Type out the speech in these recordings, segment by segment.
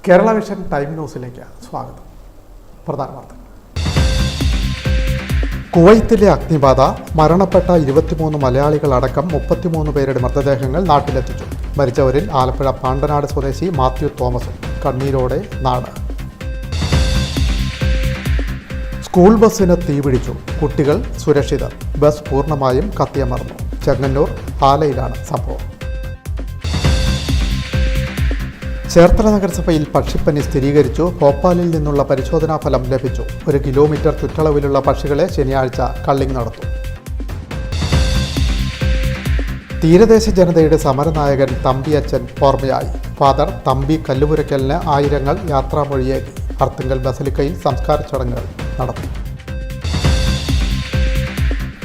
Kerala vision time ന്യൂസിലേക്ക് സ്വാഗതം. പ്രധാന വാർത്തകൾ. കുവൈത്തിലെ അഗ്നിബാധ, മരണപ്പെട്ട 23 മലയാളികളടക്കം 33 പേരുടെ മൃതദേഹങ്ങൾ നാട്ടിലെത്തിച്ചു. മരിച്ചവരിൽ ആലപ്പുഴ പാണ്ടനാട് സ്വദേശി മാത്യു തോമസും. കണ്ണീരോടെ നാട്. സ്കൂൾ ബസ്സിന് തീപിടിച്ചു, കുട്ടികൾ സുരക്ഷിതർ. ബസ് പൂർണ്ണമായും കത്തിയമർന്നു. ചെങ്ങന്നൂർ ആലയിലാണ് സംഭവം. ചേർത്തല നഗരസഭയിൽ പക്ഷിപ്പനി സ്ഥിരീകരിച്ചു. ഭോപ്പാലിൽ നിന്നുള്ള പരിശോധനാ ഫലം ലഭിച്ചു. 1 കിലോമീറ്റർ ചുറ്റളവിലുള്ള പക്ഷികളെ ശനിയാഴ്ച കള്ളിങ് നടത്തും. തീരദേശ ജനതയുടെ സമരനായകൻ തമ്പിയച്ചൻ ഓർമ്മയായി. ഫാദർ തമ്പി കല്ലുപുരയ്ക്കലിന് ആയിരങ്ങൾ യാത്രാമൊഴിയേകി. അർത്തുങ്കൽ ബസലിക്കയിൽ സംസ്കാര ചടങ്ങുകൾ നടന്നു.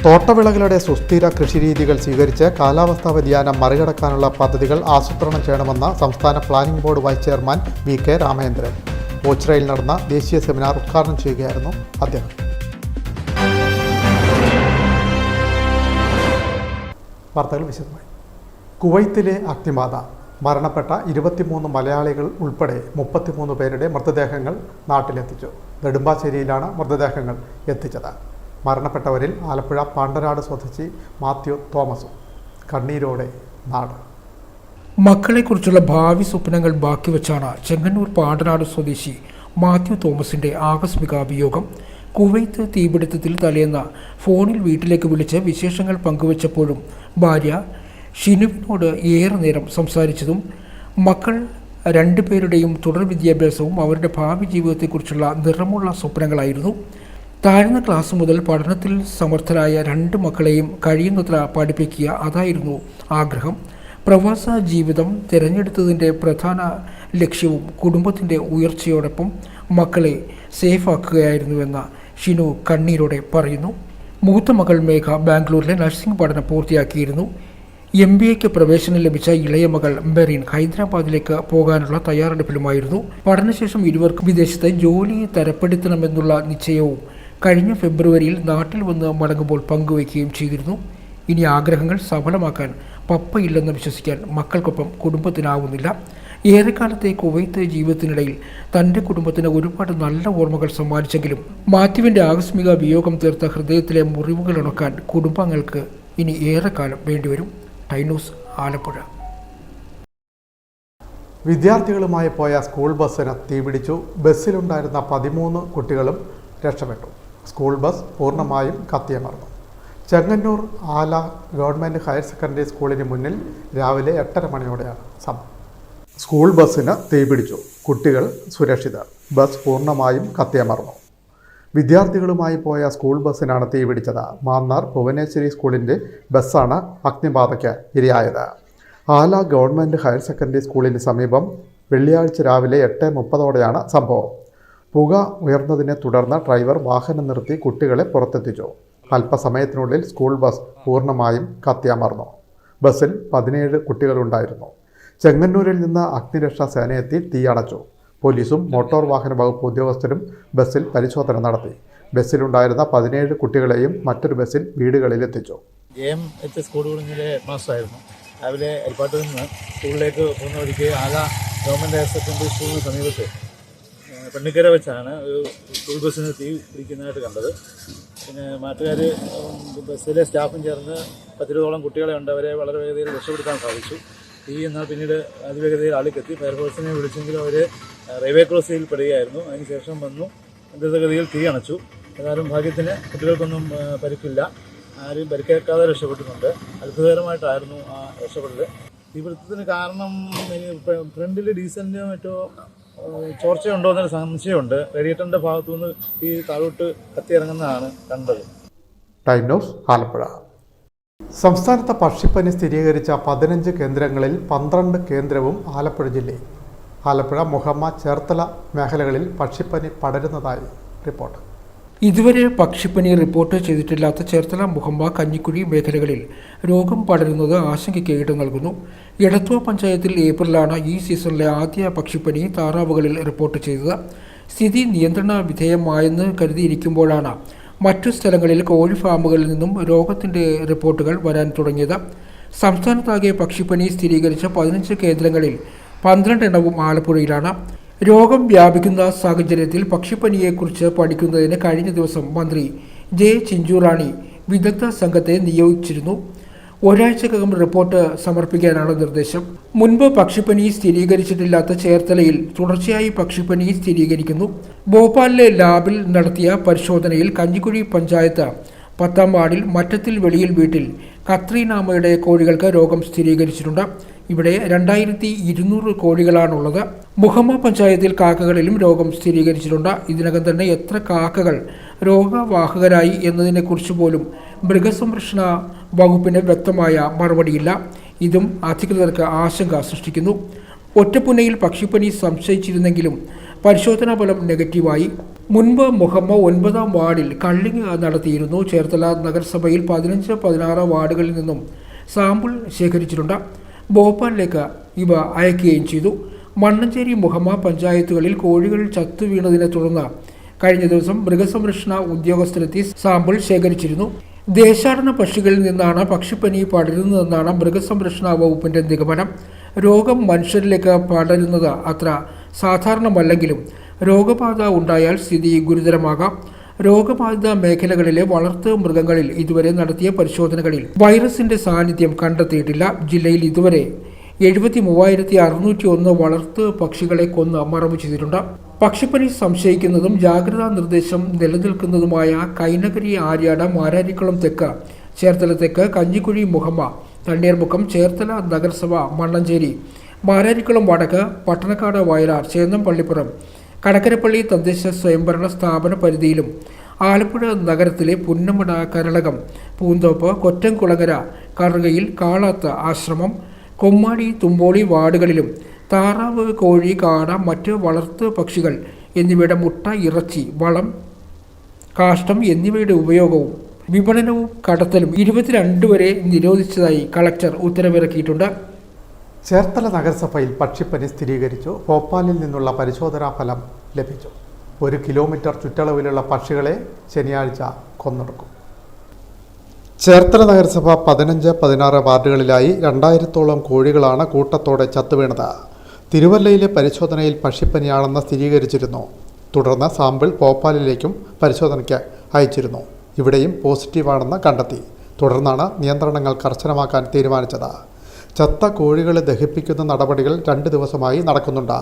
തോട്ടവിളകളുടെ സുസ്ഥിര കൃഷിരീതികൾ സ്വീകരിച്ച് കാലാവസ്ഥാ വ്യതിയാനം മറികടക്കാനുള്ള പദ്ധതികൾ ആസൂത്രണം ചെയ്യണമെന്ന് സംസ്ഥാന planning board vice chairman VK Ramendran. ഓച്ചിറയിൽ നടന്ന ദേശീയ സെമിനാർ ഉദ്ഘാടനം ചെയ്യുകയായിരുന്നു അദ്ദേഹം. വാർത്തകൾ വിശദമായി. കുവൈത്തിലെ അഗ്നിബാധ, മരണപ്പെട്ട 23 മലയാളികൾ ഉൾപ്പെടെ 33 പേരുടെ മൃതദേഹങ്ങൾ നാട്ടിലെത്തിച്ചു. നെടുമ്പാശ്ശേരിയിലാണ് മൃതദേഹങ്ങൾ എത്തിച്ചത്. മരണപ്പെട്ടവരിൽ ആലപ്പുഴ പാണ്ടനാട് സ്വദേശി മാത്യു തോമസും. കണ്ണീരോടെ നാട്. മക്കളെക്കുറിച്ചുള്ള ഭാവി സ്വപ്നങ്ങൾ ബാക്കിവെച്ചാണ് ചെങ്ങന്നൂർ പാണ്ടനാട് സ്വദേശി മാത്യു തോമസിന്റെ ആകസ്മിക വിയോഗം. കുവൈത്ത് തീപിടുത്തത്തിൽ തലേന്ന് ഫോണിൽ വീട്ടിലേക്ക് വിളിച്ച് വിശേഷങ്ങൾ പങ്കുവച്ചപ്പോഴും ഭാര്യ ഷിനുവിനോട് ഏറെ നേരം സംസാരിച്ചതും മക്കൾ 2 പേരുടെയും തുടർ വിദ്യാഭ്യാസവും അവരുടെ ഭാവി ജീവിതത്തെക്കുറിച്ചുള്ള നിറമുള്ള സ്വപ്നങ്ങളായിരുന്നു. താഴ്ന്ന ക്ലാസ് മുതൽ പഠനത്തിൽ സമർത്ഥരായ 2 മക്കളെയും കഴിയുന്നത്ര പഠിപ്പിക്കുക, അതായിരുന്നു ആഗ്രഹം. പ്രവാസ ജീവിതം തിരഞ്ഞെടുത്തതിൻ്റെ പ്രധാന ലക്ഷ്യവും കുടുംബത്തിൻ്റെ ഉയർച്ചയോടൊപ്പം മക്കളെ സേഫാക്കുകയായിരുന്നുവെന്ന് ഷിനു കണ്ണീരോടെ പറയുന്നു. മൂത്ത മകൾ മേഘ ബാംഗ്ലൂരിലെ നഴ്സിംഗ് പഠനം പൂർത്തിയാക്കിയിരുന്നു. MBAക്ക് പ്രവേശനം ലഭിച്ച ഇളയ മകൾ മെറിൻ ഹൈദരാബാദിലേക്ക് പോകാനുള്ള തയ്യാറെടുപ്പിലുമായിരുന്നു. പഠനശേഷം ഇരുവർക്കും വിദേശത്ത് ജോലി തരപ്പെടുത്തണമെന്നുള്ള നിശ്ചയവും കഴിഞ്ഞ ഫെബ്രുവരിയിൽ നാട്ടിൽ വന്ന് മടങ്ങുമ്പോൾ പങ്കുവയ്ക്കുകയും ചെയ്തിരുന്നു. ഇനി ആഗ്രഹങ്ങൾ സഫലമാക്കാൻ പപ്പയില്ലെന്ന് വിശ്വസിക്കാൻ മക്കൾക്കൊപ്പം കുടുംബത്തിനാവുന്നില്ല. ഏറെക്കാലത്തെ കുവൈത്ത് ജീവിതത്തിനിടയിൽ തൻ്റെ കുടുംബത്തിന് ഒരുപാട് നല്ല ഓർമ്മകൾ സമ്മാനിച്ചെങ്കിലും മാത്യുവിൻ്റെ ആകസ്മിക വിയോഗം തീർത്ത ഹൃദയത്തിലെ മുറിവുകൾ ഉണക്കാൻ കുടുംബങ്ങൾക്ക് ഇനി ഏറെക്കാലം വേണ്ടിവരും. Time news, Alappuzha. വിദ്യാർത്ഥികളുമായി പോയ സ്കൂൾ ബസ്സിന് തീപിടിച്ചു. ബസ്സിലുണ്ടായിരുന്ന 13 കുട്ടികളും രക്ഷപ്പെട്ടു. സ്കൂൾ ബസ് പൂർണ്ണമായും കത്തിയമർന്നു. ചെങ്ങന്നൂർ ആല ഗവൺമെൻറ് ഹയർ സെക്കൻഡറി സ്കൂളിന് മുന്നിൽ രാവിലെ 8:30 മണിയോടെയാണ് സംഭവം. സ്കൂൾ ബസ്സിന് തീപിടിച്ചു, കുട്ടികൾ സുരക്ഷിതർ. ബസ് പൂർണ്ണമായും കത്തിയമർന്നു. വിദ്യാർത്ഥികളുമായി പോയ സ്കൂൾ ബസ്സിനാണ് തീപിടിച്ചത്. മാന്നാർ ഭുവനേശ്വരി സ്കൂളിൻ്റെ ബസ്സാണ് അഗ്നിബാധയ്ക്ക് ഇരയായത്. ആല ഗവൺമെൻറ് ഹയർ സെക്കൻഡറി സ്കൂളിന് സമീപം വെള്ളിയാഴ്ച രാവിലെ 8:30ഓടെയാണ് സംഭവം. പുക ഉയർന്നതിനെ തുടർന്ന് ഡ്രൈവർ വാഹനം നിർത്തി കുട്ടികളെ പുറത്തെത്തിച്ചു. അല്പസമയത്തിനുള്ളിൽ സ്കൂൾ ബസ് പൂർണ്ണമായും കത്തിയമർന്നു. ബസ്സിൽ 17 കുട്ടികളുണ്ടായിരുന്നു. ചെങ്ങന്നൂരിൽ നിന്ന് അഗ്നിരക്ഷാ സേനയെത്തി തീയണച്ചു. പോലീസും മോട്ടോർ വാഹന വകുപ്പ് ഉദ്യോഗസ്ഥരും ബസ്സിൽ പരിശോധന നടത്തി. ബസ്സിലുണ്ടായിരുന്ന 17 കുട്ടികളെയും മറ്റൊരു ബസ്സിൽ വീടുകളിലെത്തിച്ചു. JMH സ്കൂൾ കുഞ്ഞിലെ മാസ്റ്ററായിരുന്നു. രാവിലെ എൽപ്പാട്ടിൽ നിന്ന് സ്കൂളിലേക്ക് പോകുന്ന വഴിക്ക് ആല ഗവൺമെൻറ് ഹയർ സെക്കൻഡറി സ്കൂളിന് സമീപത്ത് പെണ്ണിക്കര വെച്ചാണ് ഒരു സ്കൂൾ ബസ്സിന് തീ പിടിക്കുന്നതായിട്ട് കണ്ടത്. പിന്നെ നാട്ടുകാർ ബസ്സിലെ സ്റ്റാഫും ചേർന്ന് 10-20ഓളം കുട്ടികളെ ഉണ്ട്. അവരെ വളരെ വേഗതയിൽ രക്ഷപ്പെടുത്താൻ സാധിച്ചു. തീ എന്നാൽ പിന്നീട് അതിവേഗതയിൽ ആളിക്കെത്തി. ഫയർഫോഴ്സിനെ വിളിച്ചെങ്കിലും അവർ റെയിൽവേ ക്രോസിൽ പെടുകയായിരുന്നു. അതിനുശേഷം വന്നു ദ്രുതഗതിയിൽ തീ അണച്ചു. ഏതായാലും ഭാഗ്യത്തിന് കുട്ടികൾക്കൊന്നും പരിക്കില്ല. ആരും പരിക്കേൽക്കാതെ രക്ഷപ്പെട്ടിട്ടുണ്ട്. അത്ഭുതകരമായിട്ടായിരുന്നു ആ രക്ഷപ്പെടൽ. തീപിടുത്തത്തിന് കാരണം ഫ്രണ്ടിൽ ഡീസലിൻ്റെ മറ്റോ ചോർച്ചയുണ്ടോ എന്നൊരു സംശയമുണ്ട്. റേഡിയേറ്ററിൻ്റെ ഭാഗത്തുനിന്ന് ഈ താഴോട്ട് കത്തിയിറങ്ങുന്നതാണ് കണ്ടത്. Time news, Alappuzha. സംസ്ഥാനത്ത് പക്ഷിപ്പനി സ്ഥിരീകരിച്ച 15 കേന്ദ്രങ്ങളിൽ 12 കേന്ദ്രവും ആലപ്പുഴ ജില്ലയിൽ. ആലപ്പുഴ, മുഹമ്മ, ചേർത്തല മേഖലകളിൽ പക്ഷിപ്പനി പടരുന്നതായി റിപ്പോർട്ട്. ഇതുവരെ പക്ഷിപ്പനി റിപ്പോർട്ട് ചെയ്തിട്ടില്ലാത്ത ചേർത്തല, മുഹമ്മ, കഞ്ഞിക്കുഴി മേഖലകളിൽ രോഗം പടരുന്നത് ആശങ്കയ്ക്ക് ഇട നൽകുന്നു. എടത്വ പഞ്ചായത്തിൽ ഏപ്രിലാണ് ഈ സീസണിലെ ആദ്യ പക്ഷിപ്പനി താറാവുകളിൽ റിപ്പോർട്ട് ചെയ്തത്. സ്ഥിതി നിയന്ത്രണ വിധേയമായെന്ന് കരുതിയിരിക്കുമ്പോഴാണ് മറ്റു സ്ഥലങ്ങളിൽ കോഴി ഫാമുകളിൽ നിന്നും രോഗത്തിൻ്റെ റിപ്പോർട്ടുകൾ വരാൻ തുടങ്ങിയത്. സംസ്ഥാനത്താകെ പക്ഷിപ്പനി സ്ഥിരീകരിച്ച 15 കേന്ദ്രങ്ങളിൽ 12 എണ്ണവും ആലപ്പുഴയിലാണ്. രോഗം വ്യാപിക്കുന്ന സാഹചര്യത്തിൽ പക്ഷിപ്പനിയെക്കുറിച്ച് പഠിക്കുന്നതിന് കഴിഞ്ഞ ദിവസം മന്ത്രി ജെ ചിഞ്ചുറാണി വിദഗ്ധ സംഘത്തെ നിയോഗിച്ചിരുന്നു. ഒരാഴ്ചക്കകം റിപ്പോർട്ട് സമർപ്പിക്കാനാണ് നിർദ്ദേശം. മുൻപ് പക്ഷിപ്പനി സ്ഥിരീകരിച്ചിട്ടില്ലാത്ത ചേർത്തലയിൽ തുടർച്ചയായി പക്ഷിപ്പനി സ്ഥിരീകരിക്കുന്നു. ഭോപ്പാലിലെ ലാബിൽ നടത്തിയ പരിശോധനയിൽ കഞ്ഞിക്കുഴി പഞ്ചായത്ത് 10-ാം വാർഡിൽ മറ്റത്തിൽ വെളിയിൽ വീട്ടിൽ കത്രീനാമയുടെ കോഴികൾക്ക് രോഗം സ്ഥിരീകരിച്ചിട്ടുണ്ട്. ഇവിടെ 2200 കോഴികളാണുള്ളത്. മുഹമ്മ പഞ്ചായത്തിൽ കാക്കകളിലും രോഗം സ്ഥിരീകരിച്ചിട്ടുണ്ട്. ഇതിനകം തന്നെ എത്ര കാക്കകൾ രോഗവാഹകരായി എന്നതിനെക്കുറിച്ച് പോലും മൃഗസംരക്ഷണ വകുപ്പിന് വ്യക്തമായ മറുപടിയില്ല. ഇതും അധികൃതർക്ക് ആശങ്ക സൃഷ്ടിക്കുന്നു. ഒറ്റപ്പുന്നയിൽ പക്ഷിപ്പനി സംശയിച്ചിരുന്നെങ്കിലും പരിശോധനാ ഫലം നെഗറ്റീവായി. മുൻപ് മുഹമ്മ 9-ാം വാർഡിൽ കള്ളിങ് നടത്തിയിരുന്നു. ചേർത്തല നഗരസഭയിൽ 15-16 വാർഡുകളിൽ നിന്നും സാമ്പിൾ ശേഖരിച്ചിട്ടുണ്ട്. ഭോപ്പാലിലേക്ക് ഇവ അയക്കുകയും ചെയ്തു. മണ്ണഞ്ചേരി മുഹമ്മ പഞ്ചായത്തുകളിൽ കോഴികൾ ചത്തുവീണതിനെ തുടർന്ന് കഴിഞ്ഞ ദിവസം മൃഗസംരക്ഷണ ഉദ്യോഗസ്ഥരെത്തി സാമ്പിൾ ശേഖരിച്ചിരുന്നു. ദേശാടന പക്ഷികളിൽ നിന്നാണ് പക്ഷിപ്പനി പടരുന്നതെന്നാണ് മൃഗസംരക്ഷണ വകുപ്പിന്റെ നിഗമനം. രോഗം മനുഷ്യരിലേക്ക് പടരുന്നത് അത്ര സാധാരണമല്ലെങ്കിലും രോഗബാധ ഉണ്ടായാൽ സ്ഥിതി ഗുരുതരമാകാം. രോഗബാധിത മേഖലകളിലെ വളർത്തു മൃഗങ്ങളിൽ ഇതുവരെ നടത്തിയ പരിശോധനകളിൽ വൈറസിന്റെ സാന്നിധ്യം കണ്ടെത്തിയിട്ടില്ല. ജില്ലയിൽ ഇതുവരെ 73,601 വളർത്തു പക്ഷികളെ കൊന്ന് മറവ് ചെയ്തിട്ടുണ്ട്. പക്ഷിപ്പനി സംശയിക്കുന്നതും ജാഗ്രതാ നിർദ്ദേശം നിലനിൽക്കുന്നതുമായ കൈനകരി, ആര്യാട്, മാരാരിക്കുളം തെക്ക്, ചേർത്തല തെക്ക്, കഞ്ഞിക്കുഴി മുഹമ്മ, തണ്ണീർമുക്കം, ചേർത്തല നഗരസഭ, മണ്ണഞ്ചേരി, മാരാരിക്കുളം വടക്ക്, പട്ടണക്കാട്, വയലാർ, ചേന്നം, പള്ളിപ്പുറം, കടക്കരപ്പള്ളി തദ്ദേശ സ്വയംഭരണ സ്ഥാപന പരിധിയിലും ആലപ്പുഴ നഗരത്തിലെ പുന്നമട, കരളകം, പൂന്തോപ്പ്, കൊറ്റംകുളങ്ങര, കറുകയിൽ, കാളാത്ത് ആശ്രമം, കൊമ്മാടി, തുമ്പോളി വാർഡുകളിലും താറാവ്, കോഴി, കാട, മറ്റ് വളർത്തു പക്ഷികൾ എന്നിവയുടെ മുട്ട, ഇറച്ചി, വളം, കാഷ്ടം എന്നിവയുടെ ഉപയോഗവും വിപണനവും കടത്തലും 22 വരെ നിരോധിച്ചതായി കളക്ടർ ഉത്തരവിറക്കിയിട്ടുണ്ട്. ചേർത്തല നഗരസഭയിൽ പക്ഷിപ്പനി സ്ഥിരീകരിച്ചു. ഭോപ്പാലിൽ നിന്നുള്ള പരിശോധനാ ഫലം ലഭിച്ചു. 1 കിലോമീറ്റർ ചുറ്റളവിലുള്ള പക്ഷികളെ ശനിയാഴ്ച കൊന്നൊടുക്കും. ചേർത്തല നഗരസഭ 15-16 വാർഡുകളിലായി 2000-ഓളം കോഴികളാണ് കൂട്ടത്തോടെ ചത്തുവീണത്. തിരുവല്ലയിലെ പരിശോധനയിൽ പക്ഷിപ്പനിയാണെന്ന് സ്ഥിരീകരിച്ചിരുന്നു. തുടർന്ന് സാമ്പിൾ ഭോപ്പാലിലേക്കും പരിശോധനയ്ക്ക് അയച്ചിരുന്നു. ഇവിടെയും പോസിറ്റീവാണെന്ന് കണ്ടെത്തി. തുടർന്നാണ് നിയന്ത്രണങ്ങൾ കർശനമാക്കാൻ തീരുമാനിച്ചത്. ചത്ത കോഴികളെ ദഹിപ്പിക്കുന്ന നടപടികൾ 2 ദിവസമായി നടക്കുന്നുണ്ട്.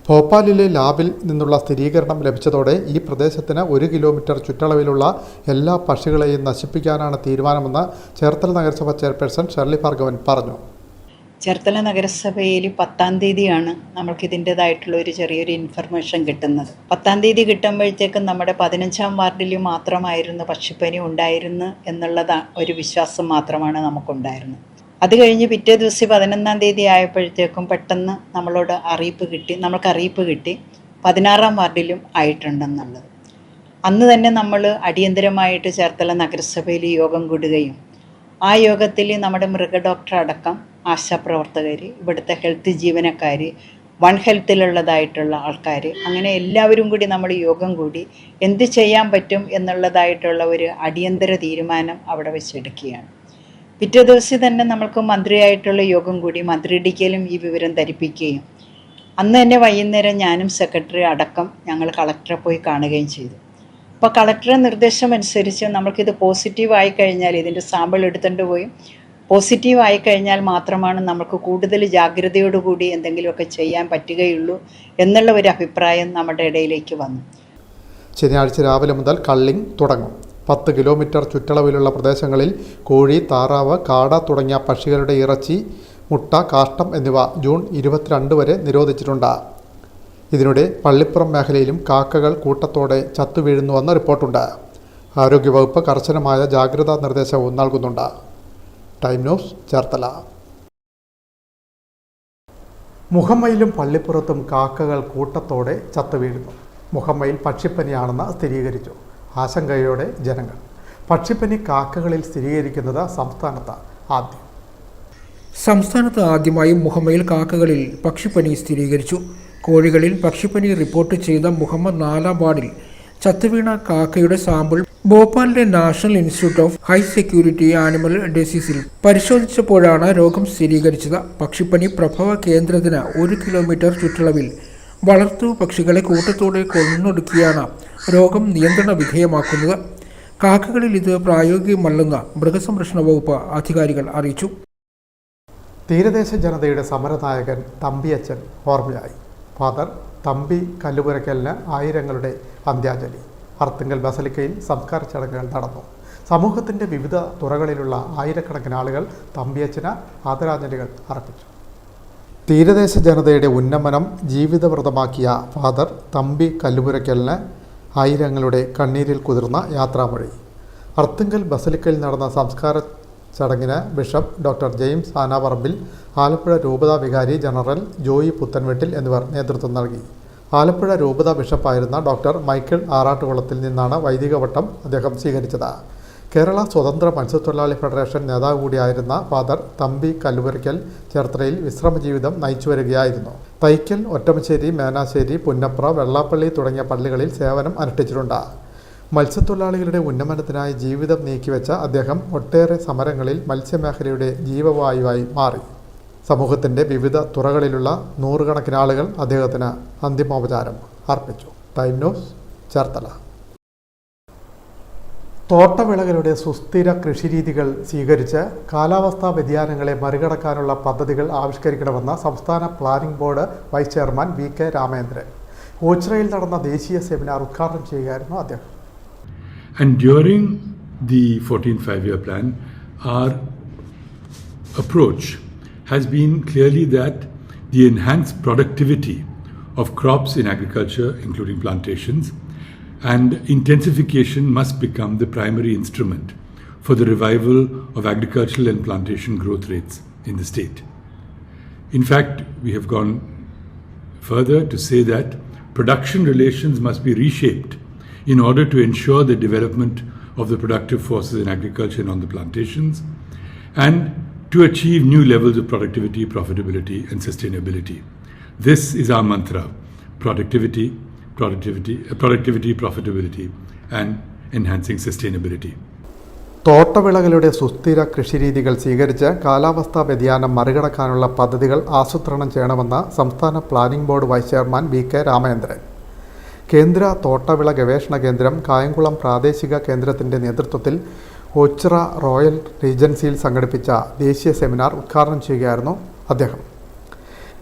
ഭോപ്പാലിലെ ലാബിൽ നിന്നുള്ള സ്ഥിരീകരണം ലഭിച്ചതോടെ ഈ പ്രദേശത്തിന് 1 കിലോമീറ്റർ ചുറ്റളവിലുള്ള എല്ലാ പക്ഷികളെയും നശിപ്പിക്കാനാണ് തീരുമാനമെന്ന് ചേർത്തല നഗരസഭ ചെയർപേഴ്സൺ ഷെർലി ഭാർഗവൻ പറഞ്ഞു. ചേർത്തല നഗരസഭയിൽ 10-ാം തീയതിയാണ് നമ്മൾക്കിതിൻ്റെതായിട്ടുള്ള ഒരു ചെറിയൊരു ഇൻഫർമേഷൻ കിട്ടുന്നത്. 10-ാം തീയതി കിട്ടുമ്പോഴത്തേക്കും നമ്മുടെ 15-ാം വാർഡിൽ മാത്രമായിരുന്നു പക്ഷിപ്പനി ഉണ്ടായിരുന്നു എന്നുള്ള ഒരു വിശ്വാസം മാത്രമാണ് നമുക്കുണ്ടായിരുന്നത്. അത് കഴിഞ്ഞ് പിറ്റേ ദിവസം 11-ാം തീയതി ആയപ്പോഴത്തേക്കും പെട്ടെന്ന് നമ്മൾക്ക് അറിയിപ്പ് കിട്ടി 16-ാം വാർഡിലും ആയിട്ടുണ്ടെന്നുള്ളത്. അന്ന് തന്നെ നമ്മൾ അടിയന്തരമായിട്ട് ചേർത്തല നഗരസഭയിൽ യോഗം കൂടുകയും ആ യോഗത്തിൽ നമ്മുടെ മൃഗ ഡോക്ടർ അടക്കം ആശാപ്രവർത്തകർ, ഇവിടുത്തെ ഹെൽത്ത് ജീവനക്കാർ, വൺ ഹെൽത്തിലുള്ളതായിട്ടുള്ള ആൾക്കാർ, അങ്ങനെ എല്ലാവരും കൂടി നമ്മൾ യോഗം കൂടി എന്ത് ചെയ്യാൻ പറ്റും എന്നുള്ളതായിട്ടുള്ള ഒരു അടിയന്തര തീരുമാനം അവിടെ വെച്ചെടുക്കുകയാണ്. പിറ്റേ ദിവസം തന്നെ നമ്മൾക്ക് മന്ത്രിയായിട്ടുള്ള യോഗം കൂടി മന്ത്രിയിടിക്കലും ഈ വിവരം ധരിപ്പിക്കുകയും അന്ന് തന്നെ വൈകുന്നേരം ഞാനും സെക്രട്ടറി അടക്കം ഞങ്ങൾ കളക്ടറെ പോയി കാണുകയും ചെയ്തു. അപ്പോൾ കളക്ടറുടെ നിർദ്ദേശം അനുസരിച്ച് നമ്മൾക്കിത് പോസിറ്റീവ് ആയിക്കഴിഞ്ഞാൽ ഇതിൻ്റെ സാമ്പിൾ എടുത്തുകൊണ്ട് പോയി പോസിറ്റീവ് ആയിക്കഴിഞ്ഞാൽ മാത്രമാണ് നമുക്ക് കൂടുതൽ ജാഗ്രതയോടുകൂടി എന്തെങ്കിലുമൊക്കെ ചെയ്യാൻ പറ്റുകയുള്ളൂ എന്നുള്ള ഒരു അഭിപ്രായം നമ്മുടെ ഇടയിലേക്ക് വന്നു. ശനിയാഴ്ച രാവിലെ മുതൽ കള്ളിങ് തുടങ്ങും. 10 കിലോമീറ്റർ ചുറ്റളവിലുള്ള പ്രദേശങ്ങളിൽ കോഴി, താറാവ്, കാട തുടങ്ങിയ പക്ഷികളുടെ ഇറച്ചി, മുട്ട, കാഷ്ടം എന്നിവ ജൂൺ 22 വരെ നിരോധിച്ചിട്ടുണ്ട്. ഇതിനിടെ പള്ളിപ്പുറം മേഖലയിലും കാക്കകൾ കൂട്ടത്തോടെ ചത്തുവീഴുന്നുവെന്ന് റിപ്പോർട്ടുണ്ട്. ആരോഗ്യവകുപ്പ് കർശനമായ ജാഗ്രതാ നിർദ്ദേശവും നൽകുന്നുണ്ട്. Time news, Cherthala. മുഹമ്മയിലും പള്ളിപ്പുറത്തും കാക്കകൾ കൂട്ടത്തോടെ ചത്തുവീഴുന്നു. മുഹമ്മയിൽ പക്ഷിപ്പനിയാണെന്ന് സ്ഥിരീകരിച്ചു. ആശങ്കയോടെ ജനങ്ങൾ. പക്ഷിപ്പനി കാക്കകളിൽ സ്ഥിരീകരിക്കുന്നത് സംസ്ഥാനത്ത് ആദ്യമായി മുഹമ്മയിൽ കാക്കകളിൽ പക്ഷിപ്പനി സ്ഥിരീകരിച്ചു. കോഴികളിൽ പക്ഷിപ്പനി റിപ്പോർട്ട് ചെയ്ത മുഹമ്മ 4-ാം വാർഡിൽ ചത്തുവീണ കാക്കയുടെ സാമ്പിൾ ഭോപ്പാലിലെ national institute of high security animal ഡിസീസിൽ പരിശോധിച്ചപ്പോഴാണ് രോഗം സ്ഥിരീകരിച്ചത്. പക്ഷിപ്പനി പ്രഭവ കേന്ദ്രത്തിന് 1 കിലോമീറ്റർ ചുറ്റളവിൽ വളർത്തു പക്ഷികളെ കൂട്ടത്തോടെ കൊന്നൊടുക്കിയാണ് രോഗം നിയന്ത്രണ വിധേയമാക്കുന്നത്. കാക്കകളിൽ ഇത് പ്രായോഗികമല്ലെന്ന് മൃഗസംരക്ഷണ വകുപ്പ് അധികാരികൾ അറിയിച്ചു. തീരദേശ ജനതയുടെ സമരനായകൻ തമ്പിയച്ചൻ ഓർമ്മയായി. ഫാദർ തമ്പി കല്ലുപുരയ്ക്കലിന് ആയിരങ്ങളുടെ അന്ത്യാഞ്ജലി. അർത്തുങ്കൽ ബസലിക്കയിൽ സംസ്കാര ചടങ്ങുകൾ നടന്നു. സമൂഹത്തിൻ്റെ വിവിധ തുറകളിലുള്ള ആയിരക്കണക്കിന് ആളുകൾ തമ്പിയച്ചന് ആദരാഞ്ജലികൾ അർപ്പിച്ചു. തീരദേശ ജനതയുടെ ഉന്നമനം ജീവിതവ്രതമാക്കിയ ഫാദർ തമ്പി കല്ലുപുരയ്ക്കലിന് ആയിരങ്ങളുടെ കണ്ണീരിൽ കുതിർന്ന യാത്രാമൊഴി. അർത്തുങ്കൽ ബസലിക്കയിൽ നടന്ന സംസ്കാര ചടങ്ങിന് bishop doctor James Anaparambil, Alappuzha രൂപതാ വികാരി ജനറൽ ജോയി പുത്തൻവീട്ടിൽ എന്നിവർ നേതൃത്വം നൽകി. ആലപ്പുഴ രൂപതാ ബിഷപ്പായിരുന്ന ഡോക്ടർ മൈക്കിൾ ആറാട്ടുകുളത്തിൽ നിന്നാണ് വൈദിക വട്ടം അദ്ദേഹം സ്വീകരിച്ചത്. കേരള സ്വതന്ത്ര മത്സ്യത്തൊഴിലാളി ഫെഡറേഷൻ നേതാവ് കൂടിയായിരുന്ന ഫാദർ തമ്പി കല്ലുപുരയ്ക്കൽ ചേർത്തലയിൽ വിശ്രമജീവിതം നയിച്ചു വരികയായിരുന്നു. തൈക്കൽ, ഒറ്റമശ്ശേരി, മേനാശ്ശേരി, പുന്നപ്ര, വെള്ളാപ്പള്ളി തുടങ്ങിയ പള്ളികളിൽ സേവനം അനുഷ്ഠിച്ചിട്ടുണ്ട്. മത്സ്യത്തൊഴിലാളികളുടെ ഉന്നമനത്തിനായി ജീവിതം നീക്കിവെച്ച അദ്ദേഹം ഒട്ടേറെ സമരങ്ങളിൽ മത്സ്യമേഖലയുടെ ജീവവായുവായി മാറി. സമൂഹത്തിൻ്റെ വിവിധ തുറകളിലുള്ള നൂറുകണക്കിന് ആളുകൾ അദ്ദേഹത്തിന് അന്തിമോപചാരം അർപ്പിച്ചു. Time news, Cherthala. തോട്ടവിളകളുടെ സുസ്ഥിര കൃഷിരീതികൾ സ്വീകരിച്ച് കാലാവസ്ഥാ വ്യതിയാനങ്ങളെ മറികടക്കാനുള്ള പദ്ധതികൾ ആവിഷ്കരിക്കണമെന്ന് സംസ്ഥാന planning board vice chairman VK Ramendran ഓച്ചിറയിൽ നടന്ന ദേശീയ സെമിനാർ ഉദ്ഘാടനം ചെയ്യുകയായിരുന്നു അദ്ദേഹം. And during the 14th five-year plan, our approach has been clearly that the enhanced productivity of crops in agriculture, including plantations, and intensification must become the primary instrument for the revival of agricultural and plantation growth rates in the state. In fact, we have gone further to say that production relations must be reshaped in order to ensure the development of the productive forces in agriculture and on the plantations, and to achieve new levels of productivity, profitability, and sustainability. This is our mantra: productivity, profitability, and enhancing sustainability. തോട്ടവിളകളുടെ സുസ്ഥിര കൃഷിരീതികൾ സ്വീകരിച്ച് കാലാവസ്ഥാ വ്യതിയാനം മറികടക്കാനുള്ള പദ്ധതികൾ ആസൂത്രണം ചെയ്യണമെന്ന് സംസ്ഥാന planning board vice chairman VK Ramendran. കേന്ദ്ര തോട്ടവിള ഗവേഷണ കേന്ദ്രം കായംകുളം പ്രാദേശിക കേന്ദ്രത്തിൻ്റെ നേതൃത്വത്തിൽ ഓച്ചിറ റോയൽ റീജൻസിയിൽ സംഘടിപ്പിച്ച ദേശീയ സെമിനാർ ഉദ്ഘാടനം ചെയ്യുകയായിരുന്നു അദ്ദേഹം.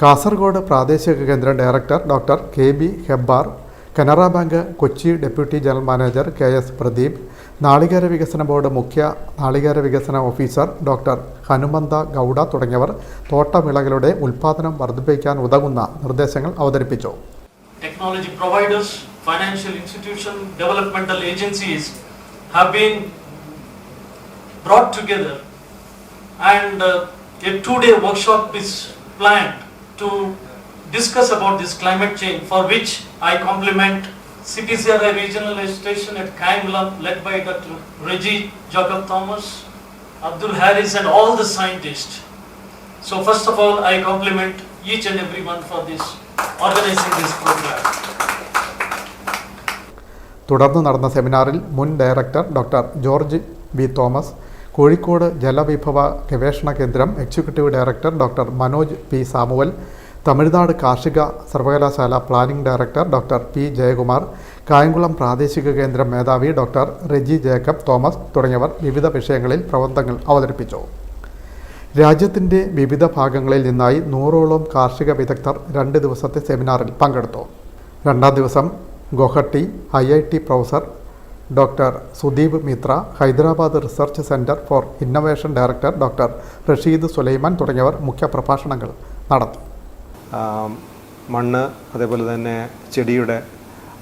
കാസർഗോഡ് പ്രാദേശിക കേന്ദ്രം director doctor KB Hebbar, Canara bank Kochi deputy general manager KS Pradeep, നാളികേര വികസന ബോർഡ് മുഖ്യ നാളികേര വികസന ഓഫീസർ ഡോക്ടർ ഹനുമന്ത ഗൗഡ തുടങ്ങിയവർ തോട്ടവിളകളുടെ ഉൽപ്പാദനം വർദ്ധിപ്പിക്കാൻ ഉതകുന്ന നിർദ്ദേശങ്ങൾ അവതരിപ്പിച്ചു. Technology providers, financial institutions, developmental agencies have been brought together, and a 2-day workshop is planned to discuss about this climate change, for which I compliment CTCRI Regional Station at Kayangulam, led by Dr. Reggie Jacob Thomas, Abdul Harris, and all the scientists. So first of all, I compliment each and everyone for this organizing this program. തുടർന്ന് നടന്ന സെമിനാറിൽ മുൻ director doctor George B. Thomas, Kozhikode ജലവിഭവ ഗവേഷണ കേന്ദ്രം executive director doctor Manoj P. Samuel, Tamil Nadu കാർഷിക സർവകലാശാല planning director doctor P. Jayakumar, Kayamkulam പ്രാദേശിക കേന്ദ്രം മേധാവി ഡോക്ടർ റെജി ജേക്കബ് തോമസ് തുടങ്ങിയവർ വിവിധ വിഷയങ്ങളിൽ പ്രബന്ധങ്ങൾ അവതരിപ്പിച്ചു. രാജ്യത്തിൻ്റെ വിവിധ ഭാഗങ്ങളിൽ നിന്നായി 100ഓളം കാർഷിക വിദഗ്ധർ 2 ദിവസത്തെ സെമിനാറിൽ പങ്കെടുത്തു. 2ാം ദിവസം Guwahati IIT professor doctor Sudeep Mitra, Hyderabad research centre for innovation director doctor Rasheed Sulaiman തുടങ്ങിയവർ മുഖ്യ പ്രഭാഷണങ്ങൾ നടത്തി. മണ്ണ്, അതേപോലെ തന്നെ ചെടിയുടെ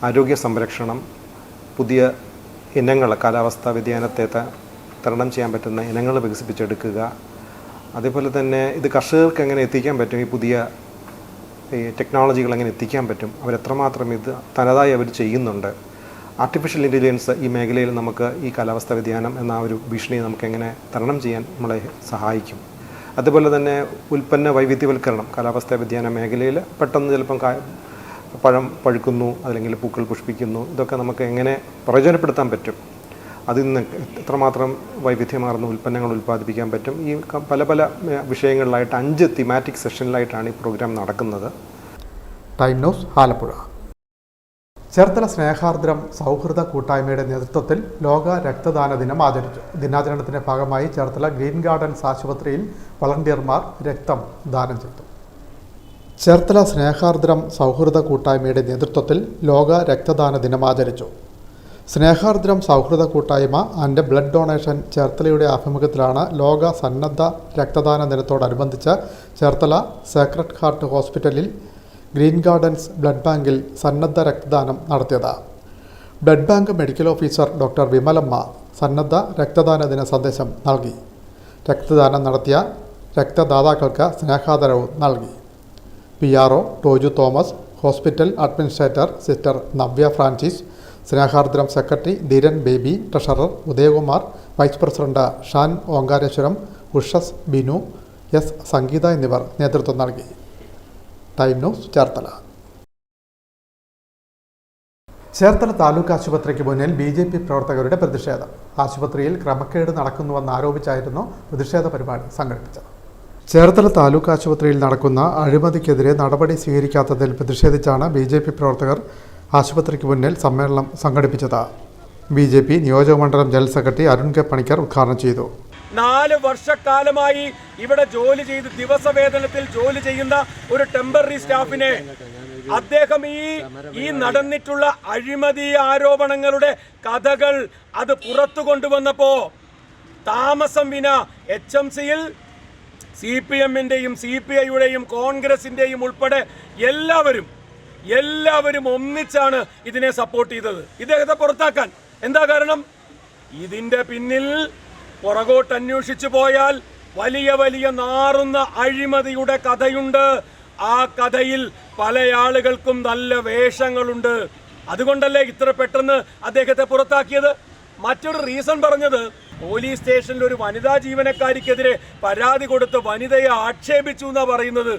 ആരോഗ്യ സംരക്ഷണം, പുതിയ ഇനങ്ങൾ, കാലാവസ്ഥാ വ്യതിയാനത്തെ തരണം ചെയ്യാൻ പറ്റുന്ന ഇനങ്ങൾ വികസിപ്പിച്ചെടുക്കുക, അതേപോലെ തന്നെ ഇത് കർഷകർക്ക് എങ്ങനെ എത്തിക്കാൻ പറ്റും, ഈ പുതിയ ടെക്നോളജികൾ എങ്ങനെ എത്തിക്കാൻ പറ്റും, അവരെത്രമാത്രം ഇത് തനതായി അവർ ചെയ്യുന്നുണ്ട്, ആർട്ടിഫിഷ്യൽ ഇൻ്റലിജൻസ് ഈ മേഖലയിൽ നമുക്ക് ഈ കാലാവസ്ഥാ വ്യതിയാനം എന്ന ഒരു ഭീഷണിയെ നമുക്ക് എങ്ങനെ തരണം ചെയ്യാൻ നമ്മളെ സഹായിക്കും. അതുപോലെ തന്നെ ഉൽപ്പന്ന വൈവിധ്യവൽക്കരണം, കാലാവസ്ഥാ വ്യതിയാന മേഖലയിൽ പെട്ടെന്ന് ചിലപ്പം പഴം പഴുക്കുന്നു, അല്ലെങ്കിൽ പൂക്കൾ പുഷ്പിക്കുന്നു, ഇതൊക്കെ നമുക്ക് എങ്ങനെ പ്രയോജനപ്പെടുത്താൻ പറ്റും, അതിൽ നിന്ന് എത്രമാത്രം വൈവിധ്യമാർന്ന ഉൽപ്പന്നങ്ങൾ ഉൽപ്പാദിപ്പിക്കാൻ പറ്റും. ഈ പല വിഷയങ്ങളിലായിട്ട് 5 തീമാറ്റിക് സെഷനിലായിട്ടാണ് ഈ പ്രോഗ്രാം നടക്കുന്നത്. Time news Alappuzha. ചേർത്തല സ്നേഹാർദ്രം സൗഹൃദ കൂട്ടായ്മയുടെ നേതൃത്വത്തിൽ ലോക രക്തദാന ദിനം ആചരിച്ചു. ദിനാചരണത്തിന്റെ ഭാഗമായി ചേർത്തല ഗ്രീൻ ഗാർഡൻസ് ആശുപത്രിയിൽ വളണ്ടിയർമാർ രക്തം ദാനം ചെയ്തു. ചേർത്തല സ്നേഹാർദ്രം സൗഹൃദ കൂട്ടായ്മയുടെ നേതൃത്വത്തിൽ ലോക രക്തദാന ദിനം ആചരിച്ചു. സ്നേഹാർദ്രം സൗഹൃദ കൂട്ടായ്മ ആൻഡ് ബ്ലഡ് ഡൊണേഷൻ ചേർത്തലയുടെ ആഭിമുഖ്യത്തിലാണ് ലോക സന്നദ്ധ രക്തദാന ദിനത്തോടനുബന്ധിച്ച് ചേർത്തല സേക്രഡ് ഹാർട്ട് ഹോസ്പിറ്റലിൽ ഗ്രീൻ ഗാർഡൻസ് ബ്ലഡ് ബാങ്കിൽ സന്നദ്ധ രക്തദാനം നടത്തിയത്. Blood bank medical officer doctor Vimalamma സന്നദ്ധ രക്തദാന ദിന സന്ദേശം നൽകി. രക്തദാനം നടത്തിയ രക്തദാതാക്കൾക്ക് സ്നേഹാദരവും നൽകി. PRO Toju Thomas, hospital administrator sister Navya Francis, Snehardram secretary Dheeran Baby, treasurer Udayakumar, vice president Shan Omkareswaram, Ushas Binu, S Sangeetha എന്നിവർ നേതൃത്വം നൽകി. Time news Cherthala. ചേർത്തല താലൂക്ക് ആശുപത്രിക്ക് മുന്നിൽ BJP പ്രവർത്തകരുടെ പ്രതിഷേധം. ആശുപത്രിയിൽ ക്രമക്കേട് നടക്കുന്നുവെന്ന് ആരോപിച്ചായിരുന്നു പ്രതിഷേധ പരിപാടി സംഘടിപ്പിച്ചത്. ചേർത്തല താലൂക്ക് ആശുപത്രിയിൽ നടക്കുന്ന അഴിമതിക്കെതിരെ നടപടി സ്വീകരിക്കാത്തതിൽ പ്രതിഷേധിച്ചാണ് BJP പ്രവർത്തകർ ആശുപത്രിക്ക് മുന്നിൽ സമ്മേളനം സംഘടിപ്പിച്ചത്. BJP നിയോജകമണ്ഡലം general secretary Arun K Panicker ഉദ്ഘാടനം ചെയ്തു. 4 വർഷക്കാലമായി ഇവിടെ ജോലി ചെയ്ത് ദിവസവേതനത്തിൽ ജോലി ചെയ്യുന്ന ഒരു ടെമ്പററി സ്റ്റാഫിനെ അദ്ദേഹം ഈ നടന്നിട്ടുള്ള അഴിമതി ആരോപണങ്ങളുടെ കഥകൾ അത് പുറത്തു കൊണ്ടുവന്നപ്പോ താമസം വിന HMCയിൽ CPM-ന്റെയും CPI-യുടെയും കോൺഗ്രസിന്റെയും ഉൾപ്പെടെ എല്ലാവരും ഒന്നിച്ചാണ് ഇതിനെ സപ്പോർട്ട് ചെയ്തത്, ഇദ്ദേഹത്തെ പുറത്താക്കാൻ. എന്താ കാരണം? ഇതിന്റെ പിന്നിൽ പുറകോട്ട് അന്വേഷിച്ചു പോയാൽ വലിയ നാറുന്ന അഴിമതിയുടെ കഥയുണ്ട്. ആ കഥയിൽ പല ആളുകൾക്കും നല്ല വേഷങ്ങളുണ്ട്. അതുകൊണ്ടല്ലേ ഇത്ര പെട്ടെന്ന് അദ്ദേഹത്തെ പുറത്താക്കിയത്. മറ്റൊരു റീസൺ പറഞ്ഞത്, പോലീസ് സ്റ്റേഷനിൽ ഒരു വനിതാ ജീവനക്കാരിക്കെതിരെ പരാതി കൊടുത്ത് വനിതയെ ആക്ഷേപിച്ചു എന്നാ പറയുന്നത്.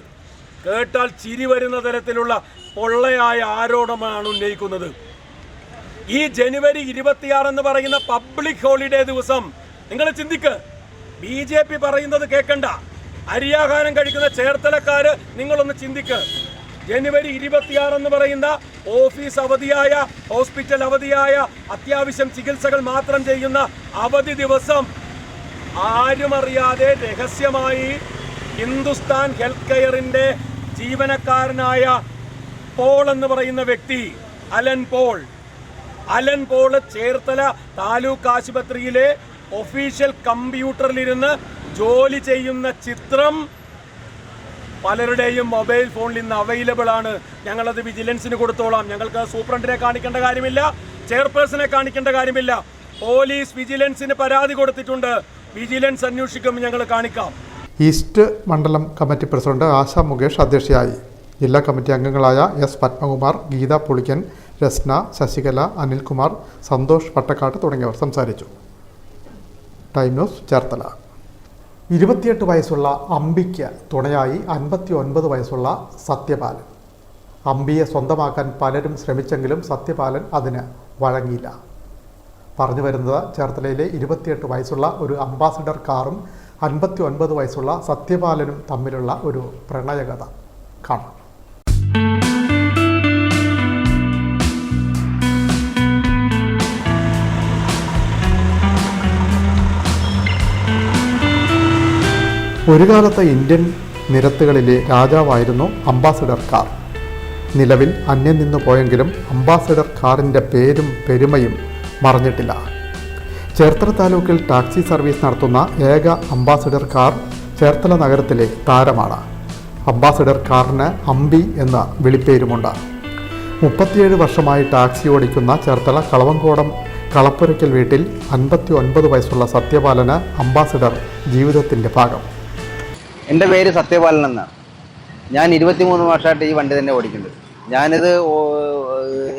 കേട്ടാൽ ചിരി വരുന്ന തരത്തിലുള്ള പൊള്ളയായ ആരോപണമാണ് ഉന്നയിക്കുന്നത്. ഈ ജനുവരി 26 എന്ന് പറയുന്ന പബ്ലിക് ഹോളിഡേ ദിവസം നിങ്ങൾ ചിന്തിക്ക്, BJP പറയുന്നത് കേൾക്കണ്ട, അരിയാഹാരം കഴിക്കുന്ന ചേർത്തലക്കാര് നിങ്ങളൊന്ന് ചിന്തിക്ക്. ജനുവരി 26 എന്ന് പറയുന്ന ഓഫീസ് അവധിയായ, ഹോസ്പിറ്റൽ അവധിയായ, അത്യാവശ്യം ചികിത്സകൾ മാത്രം ചെയ്യുന്ന അവധി ദിവസം ആരും അറിയാതെ രഹസ്യമായി ഹിന്ദുസ്ഥാൻ ഹെൽത്ത് കെയറിന്റെ ജീവനക്കാരനായ പോൾ എന്ന് പറയുന്ന വ്യക്തി, അലൻ പോൾ ചേർത്തല താലൂക്ക് ആശുപത്രിയിലെ ഒഫീഷ്യൽ കമ്പ്യൂട്ടറിലിരുന്ന് ജോലി ചെയ്യുന്ന ചിത്രം പലരുടെയും മൊബൈൽ ഫോണിൽ ഇന്ന് അവൈലബിൾ ആണ്. ഞങ്ങളത് വിജിലൻസിന് കൊടുത്തോളാം. ഞങ്ങൾക്ക് സൂപ്രണ്ടിനെ കാണിക്കേണ്ട കാര്യമില്ല, ചെയർപേഴ്സണെ കാണിക്കേണ്ട കാര്യമില്ല. പോലീസ് വിജിലൻസിന് പരാതി കൊടുത്തിട്ടുണ്ട്, വിജിലൻസ് അന്വേഷിക്കുമ്പോൾ ഞങ്ങൾ കാണിക്കാം. ഈസ്റ്റ് മണ്ഡലം കമ്മിറ്റി പ്രസിഡന്റ് ആശ മുകേഷ് അധ്യക്ഷയായി. ജില്ലാ കമ്മിറ്റി അംഗങ്ങളായ S പത്മകുമാർ, ഗീത പുളിക്കൻ, രസ്ന, ശശികല, അനിൽകുമാർ, സന്തോഷ് പട്ടക്കാട്ട് തുടങ്ങിയവർ സംസാരിച്ചു. Time news Cherthala. 28 വയസ്സുള്ള അമ്പിക്ക് തുണയായി 59 വയസ്സുള്ള സത്യപാലൻ. അമ്പിയെ സ്വന്തമാക്കാൻ പലരും ശ്രമിച്ചെങ്കിലും സത്യപാലൻ അതിന് വഴങ്ങിയില്ല. പറഞ്ഞു വരുന്നത് ചേർത്തലയിലെ 28 വയസ്സുള്ള ഒരു അംബാസിഡർ കാറും 59 വയസ്സുള്ള സത്യപാലനും തമ്മിലുള്ള ഒരു പ്രണയകഥ കാണാം. ഒരു കാലത്ത് ഇന്ത്യൻ നിരത്തുകളിലെ രാജാവായിരുന്നു അംബാസിഡർ കാർ. നിലവിൽ അന്യം നിന്നു പോയെങ്കിലും അംബാസിഡർ കാറിൻ്റെ പേരും പെരുമയും മറഞ്ഞിട്ടില്ല. ചേർത്തല താലൂക്കിൽ ടാക്സി സർവീസ് നടത്തുന്ന ഏക അംബാസിഡർ കാർ ചേർത്തല നഗരത്തിലെ താരമാണ്. അംബാസിഡർ കാറിന് അമ്പി എന്ന വിളിപ്പേരുമുണ്ട്. 37 വർഷമായി ടാക്സി ഓടിക്കുന്ന ചേർത്തല കളവങ്കോടം കളപ്പുരയ്ക്കൽ വീട്ടിൽ 59 വയസ്സുള്ള സത്യപാലന് അംബാസിഡർ ജീവിതത്തിൻ്റെ ഭാഗം. എൻ്റെ പേര് സത്യപാലൻ എന്നാണ്. ഞാൻ 23 വർഷമായിട്ട് ഈ വണ്ടി തന്നെ ഓടിക്കുന്നത്. ഞാനിത്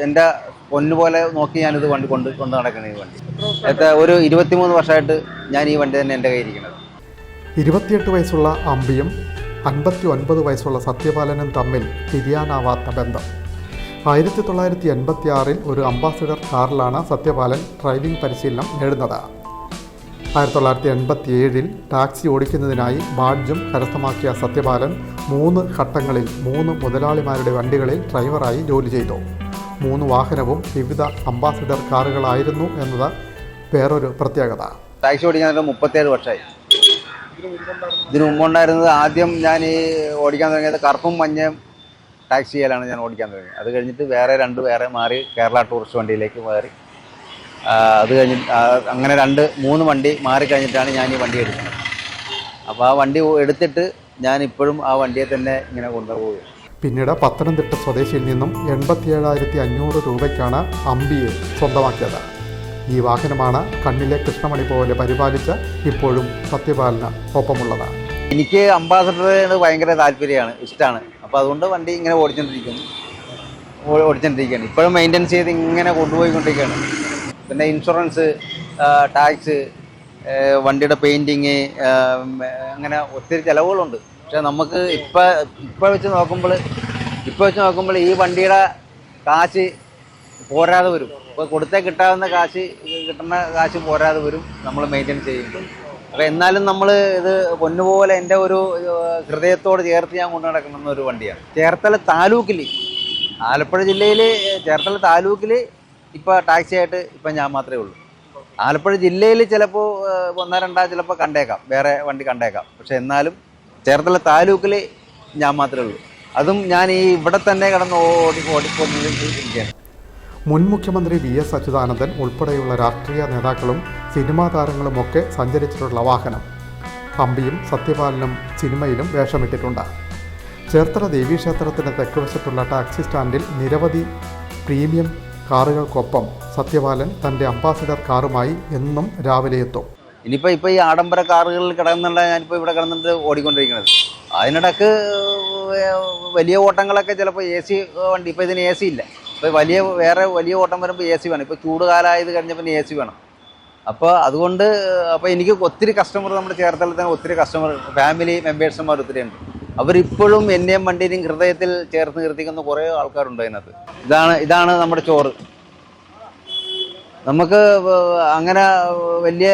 എൻ്റെ പൊന്നുപോലെ നോക്കി ഞാനിത് വണ്ടി കൊണ്ട് നടക്കുന്നത്. ഈ വണ്ടി ഒരു 23 വർഷമായിട്ട് ഞാൻ ഈ വണ്ടി തന്നെ എൻ്റെ കയ്യിരിക്കുന്നത്. 28 വയസ്സുള്ള അമ്പിയും 59 വയസ്സുള്ള സത്യപാലനും തമ്മിൽ പിരിയാനാവാത്ത ബന്ധം. 1986 ഒരു അംബാസിഡർ കാറിലാണ് സത്യപാലൻ ഡ്രൈവിംഗ് പരിശീലനം നേടുന്നത്. 1987 ടാക്സി ഓടിക്കുന്നതിനായി ബാഡ്ജും കരസ്ഥമാക്കിയ സത്യപാലൻ 3 ഘട്ടങ്ങളിൽ 3 മുതലാളിമാരുടെ വണ്ടികളിൽ ഡ്രൈവറായി ജോലി ചെയ്തു. 3 വാഹനവും വിവിധ അംബാസിഡർ കാറുകളായിരുന്നു എന്നത് വേറൊരു പ്രത്യേകത. ടാക്സി ഓടിക്കാൻ 37 വർഷമായി. ഇതിനു മുമ്പുണ്ടായിരുന്നത് ആദ്യം ഞാൻ ഈ ഓടിക്കാൻ തുടങ്ങിയത് കറുപ്പും മഞ്ഞയും ടാക്സിയിലാണ് ഞാൻ ഓടിക്കാൻ തുടങ്ങിയത്. അത് കഴിഞ്ഞിട്ട് വേറെ മാറി കേരള ടൂറിസ്റ്റ് വണ്ടിയിലേക്ക് മാറി. അത് കഴിഞ്ഞിട്ട് അങ്ങനെ 3 വണ്ടി മാറിക്കഴിഞ്ഞിട്ടാണ് ഞാൻ ഈ വണ്ടി എടുക്കുന്നത്. അപ്പോൾ ആ വണ്ടി എടുത്തിട്ട് ഞാൻ ഇപ്പോഴും ആ വണ്ടിയെ തന്നെ ഇങ്ങനെ കൊണ്ടുപോകും. പിന്നീട് പത്തനംതിട്ട സ്വദേശിയിൽ നിന്നും 87,500 രൂപയ്ക്കാണ് അമ്പിയെ സ്വന്തമാക്കിയത്. ഈ വാഹനമാണ് കണ്ണിലെ കൃഷ്ണമണി പോലെ പരിപാലിച്ച് ഇപ്പോഴും സത്യപാലന് ഒപ്പമുള്ളത്. എനിക്ക് അംബാസഡറിന് ഭയങ്കര താല്പര്യമാണ്, ഇഷ്ടമാണ്. അപ്പോൾ അതുകൊണ്ട് വണ്ടി ഇങ്ങനെ ഓടിച്ചുകൊണ്ടിരിക്കുകയാണ്. ഇപ്പോഴും മെയിൻ്റെനൻസ് ചെയ്ത് ഇങ്ങനെ കൊണ്ടുപോയിക്കൊണ്ടിരിക്കുകയാണ്. പിന്നെ ഇൻഷുറൻസ്, ടാക്സ്, വണ്ടിയുടെ പെയിൻറ്റിങ്, അങ്ങനെ ഒത്തിരി ചിലവുകളുണ്ട്. പക്ഷേ നമുക്ക് ഇപ്പോൾ വെച്ച് നോക്കുമ്പോൾ ഈ വണ്ടിയുടെ കാശ് പോരാതെ വരും. ഇപ്പോൾ കിട്ടുന്ന കാശ് പോരാതെ വരും നമ്മൾ മെയിൻറ്റെയിൻ ചെയ്യുമ്പോൾ. അപ്പോൾ എന്നാലും നമ്മൾ ഇത് പൊന്നുപോലെ എൻ്റെ ഒരു ഹൃദയത്തോട് ചേർത്ത് ഞാൻ കൊണ്ടു നടക്കുന്ന ഒരു വണ്ടിയാണ്. ചേർത്തല താലൂക്കിൽ, ആലപ്പുഴ ജില്ലയിൽ ചേർത്തല താലൂക്കിൽ ഇപ്പോൾ ടാക്സി ആയിട്ട് ഇപ്പം ഞാൻ മാത്രമേ ഉള്ളൂ. ആലപ്പുഴ ജില്ലയിൽ ചിലപ്പോൾ 1-2 ചിലപ്പോൾ വേറെ വണ്ടി കണ്ടേക്കാം. പക്ഷെ എന്നാലും ചേർത്തല താലൂക്കിൽ ഞാൻ മാത്രമേ ഉള്ളൂ. അതും ഞാൻ ഇവിടെ തന്നെ കിടന്ന് ഓടിക്കൊണ്ടിരിക്കുകയാണ്. മുൻ മുഖ്യമന്ത്രി VS അച്യുതാനന്ദൻ ഉൾപ്പെടെയുള്ള രാഷ്ട്രീയ നേതാക്കളും സിനിമാ താരങ്ങളുമൊക്കെ സഞ്ചരിച്ചിട്ടുള്ള വാഹനം. അമ്പിയും സത്യപാലനും സിനിമയിലും വേഷമിട്ടിട്ടുണ്ട്. ചേർത്തല ദേവീക്ഷേത്രത്തിന് തെക്കുവശത്തുള്ള ടാക്സി സ്റ്റാൻഡിൽ നിരവധി പ്രീമിയം കാറുകൾക്കൊപ്പം സത്യപാലൻ തൻ്റെ അംബാസിഡർ കാറുമായി എന്നും രാവിലെ എത്തും. ഇപ്പോൾ ഈ ആഡംബര കാറുകളിൽ ഞാനിപ്പോൾ ഇവിടെ കിടന്നിട്ട് ഓടിക്കൊണ്ടിരിക്കുന്നത്. അതിനിടക്ക് വലിയ ഓട്ടങ്ങളൊക്കെ ചിലപ്പോൾ AC വണ്ടി, ഇപ്പോൾ ഇതിന് AC ഇല്ല. ഇപ്പോൾ വേറെ വലിയ ഓട്ടം വരുമ്പോൾ AC വേണം. ഇപ്പോൾ ചൂട് കാലമായത് കഴിഞ്ഞപ്പോൾ AC വേണം. അപ്പോൾ അതുകൊണ്ട് എനിക്ക് ഒത്തിരി കസ്റ്റമർ, നമ്മുടെ ചേർത്തലയിൽ തന്നെ ഒത്തിരി കസ്റ്റമർ, ഫാമിലി മെമ്പേഴ്സുമാർ ഒത്തിരി ഉണ്ട്. അവരിപ്പോഴും എന്നെയും വണ്ടിയും ഹൃദയത്തിൽ ചേർത്ത് നിർത്തിക്കുന്ന കുറേ ആൾക്കാരുണ്ട് അതിനകത്ത്. ഇതാണ് നമ്മുടെ ചോറ്. നമുക്ക് അങ്ങനെ വലിയ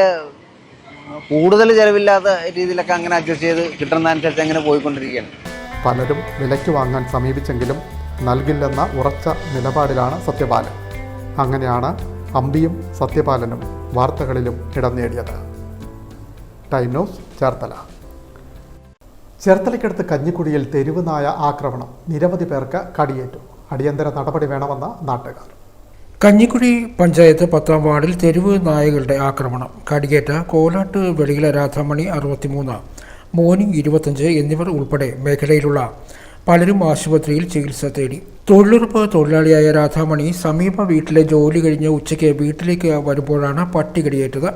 കൂടുതൽ ചിലവില്ലാത്ത രീതിയിലൊക്കെ അങ്ങനെ അഡ്ജസ്റ്റ് ചെയ്ത് കിട്ടുന്നതനുസരിച്ച് അങ്ങനെ പോയിക്കൊണ്ടിരിക്കുകയാണ്. പലരും വിലയ്ക്ക് വാങ്ങാൻ സമീപിച്ചെങ്കിലും നൽകില്ലെന്ന ഉറച്ച നിലപാടിലാണ് സത്യപാലൻ. അങ്ങനെയാണ് അമ്പിയും സത്യപാലനും വാർത്തകളിലും ഇടം നേടിയത്. Time news, Cherthala. ചേർത്തലയ്ക്കടുത്ത് കഞ്ഞിക്കുഴിയിൽ തെരുവ് നായ ആക്രമണം. നിരവധി പേർക്ക് കടിയേറ്റു. അടിയന്തര നടപടി വേണമെന്ന് നാട്ടുകാർ. കഞ്ഞിക്കുഴി പഞ്ചായത്ത് 10-ാം വാർഡിൽ തെരുവ് നായകളുടെ ആക്രമണം. കടിയേറ്റ കോലാട്ട് വെളിയില രാധാമണി 63, മോനി 25 എന്നിവർ ഉൾപ്പെടെ മേഖലയിലുള്ള പലരും ആശുപത്രിയിൽ ചികിത്സ തേടി. തൊഴിലുറപ്പ് തൊഴിലാളിയായ രാധാമണി സമീപ വീട്ടിലെ ജോലി കഴിഞ്ഞ് ഉച്ചയ്ക്ക് വീട്ടിലേക്ക് വരുമ്പോഴാണ് പട്ടി കടിയേറ്റത്.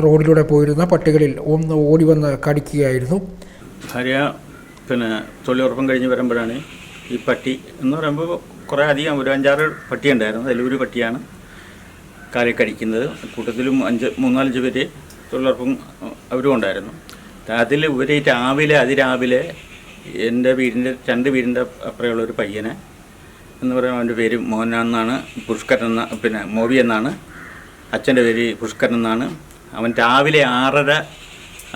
റോഡിലൂടെ പോയിരുന്ന പട്ടികളിൽ ഒന്ന് ഓടിവന്ന് കടിക്കുകയായിരുന്നു. ഭാര്യ തൊഴിലുറപ്പം കഴിഞ്ഞ് വരുമ്പോഴാണ് ഈ പട്ടി എന്ന് പറയുമ്പോൾ കുറേ അധികം ഒരു 5-6 പട്ടി ഉണ്ടായിരുന്നു. അതിലൊരു പട്ടിയാണ് കാലിൽ കടിക്കുന്നത്. കൂട്ടത്തിലും 3-4 പേര് തൊഴിലുറപ്പും അവരും ഉണ്ടായിരുന്നു. അതിൽ ഇവർ അതിരാവിലെ എൻ്റെ വീടിൻ്റെ 2 വീടിൻ്റെ അപ്പുറമുള്ളൊരു പയ്യനെ എന്ന് പറയുമ്പോൾ അവൻ്റെ പേര് മോഹനാണെന്നാണ്, പുഷ്കരൻ മോവി എന്നാണ്. അച്ഛൻ്റെ പേര് പുഷ്കരൻ എന്നാണ്. അവൻ രാവിലെ 6:30